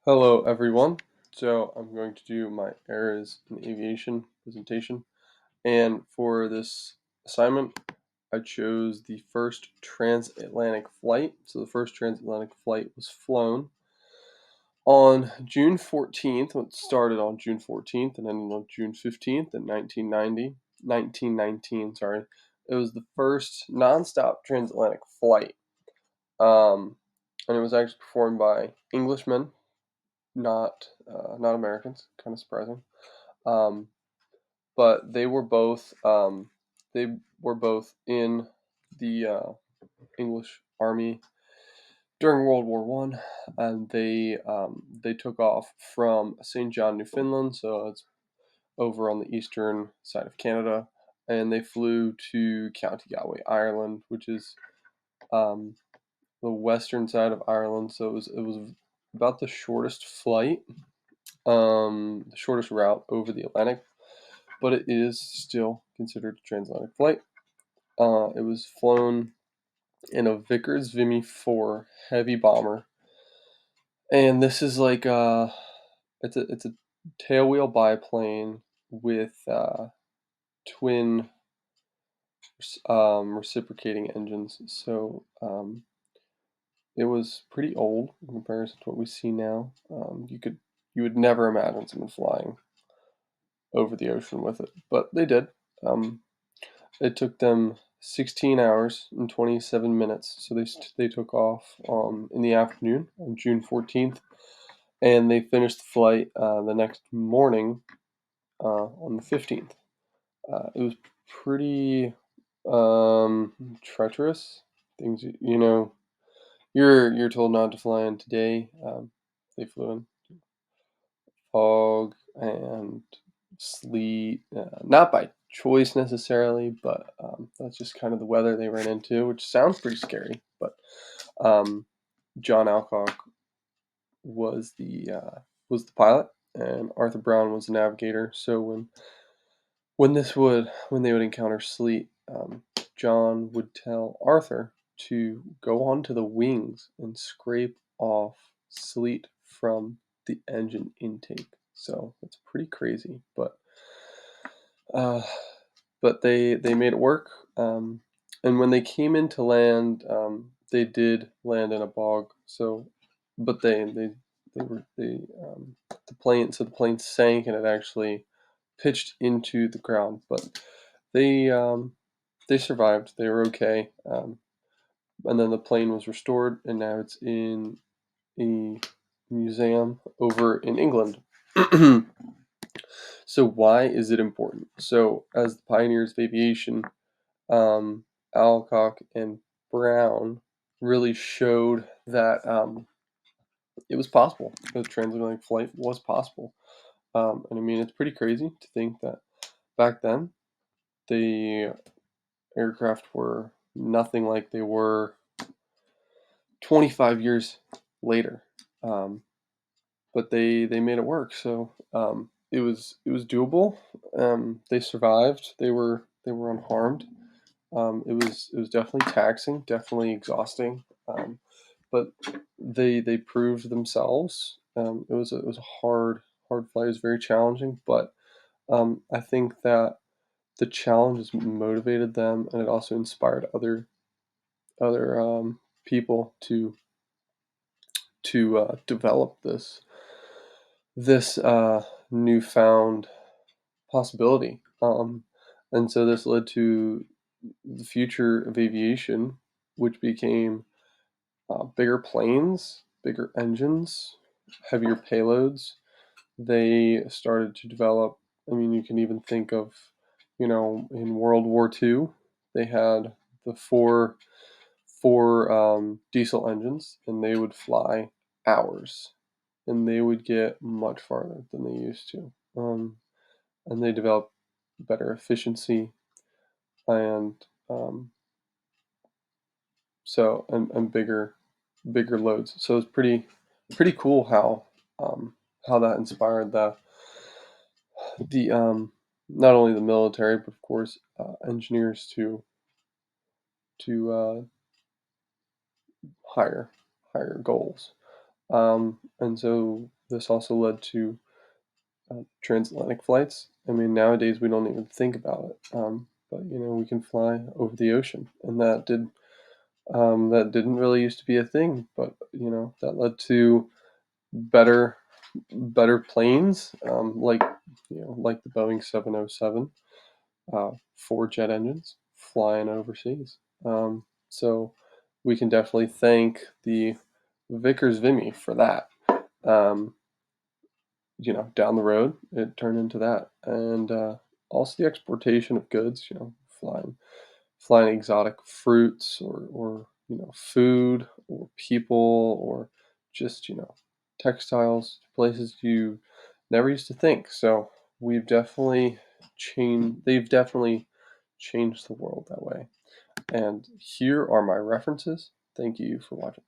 Hello, everyone. So I'm going to do my errors in aviation presentation. And for this assignment, I chose the first transatlantic flight. So the first transatlantic flight was flown on June 14th. It started on June 14th and ended on June 15th in 1919, sorry. It was the first nonstop transatlantic flight. And it was actually performed by Englishmen, not Americans. Kind of surprising. Um, but they were both in the English Army during World War One, and they took off from St. John, Newfoundland, so it's over on the eastern side of Canada, and they flew to County Galway, Ireland, which is um, the western side of Ireland. So it was about the shortest flight, the shortest route over the Atlantic, but it is still considered a transatlantic flight. It was flown in a Vickers Vimy 4 heavy bomber, and this is like it's a tailwheel biplane with twin reciprocating engines. So it was pretty old in comparison to what we see now. You would never imagine someone flying over the ocean with it, but they did. Um, It took them 16 hours and 27 minutes. So they took off in the afternoon on June 14th, and they finished the flight the next morning on the 15th. It was pretty treacherous. Things you're told not to fly in today. They flew in fog and sleet, not by choice necessarily, but that's just kind of the weather they ran into, which sounds pretty scary. But um, John Alcock was the pilot, and Arthur Brown was the navigator. So when they would encounter sleet, John would tell Arthur to go onto the wings and scrape off sleet from the engine intake. So that's pretty crazy, uh, but they made it work. And when they came into land, they did land in a bog. So, but the plane sank and it actually pitched into the ground. But they um, they survived. They were okay. And then the plane was restored, and now it's in a museum over in England. So why is it important? So as the pioneers of aviation, um, Alcock and Brown really showed that it was possible. The transatlantic flight was possible. And I mean, it's pretty crazy to think that back then the aircraft were nothing like they were 25 years later. Um, but they made it work. So it was doable. They survived. They were unharmed. It was definitely taxing, definitely exhausting, but they proved themselves. It was a hard flight. It was very challenging, but I think that the challenge motivated them, and it also inspired other people to develop this newfound possibility. And so this led to the future of aviation, which became bigger planes, bigger engines, heavier payloads. They started to develop. I mean, you can even think of, in World War II, they had the four diesel engines, and they would fly hours, and they would get much farther than they used to. And they developed better efficiency and and bigger loads. So it's pretty cool how that inspired the not only the military, but of course engineers to higher goals. And so This also led to transatlantic flights. I mean, nowadays we don't even think about it, but we can fly over the ocean, and that didn't really used to be a thing, but that led to better better planes, like the Boeing 707, 4 jet engines flying overseas. So we can definitely thank the Vickers Vimy for that. Um, Down the road, it turned into that, and also the exportation of goods. Flying exotic fruits, or food, or people, or just textiles to places you never used to think. So we've definitely changed. They've definitely changed the world that way. And here are my references. Thank you for watching.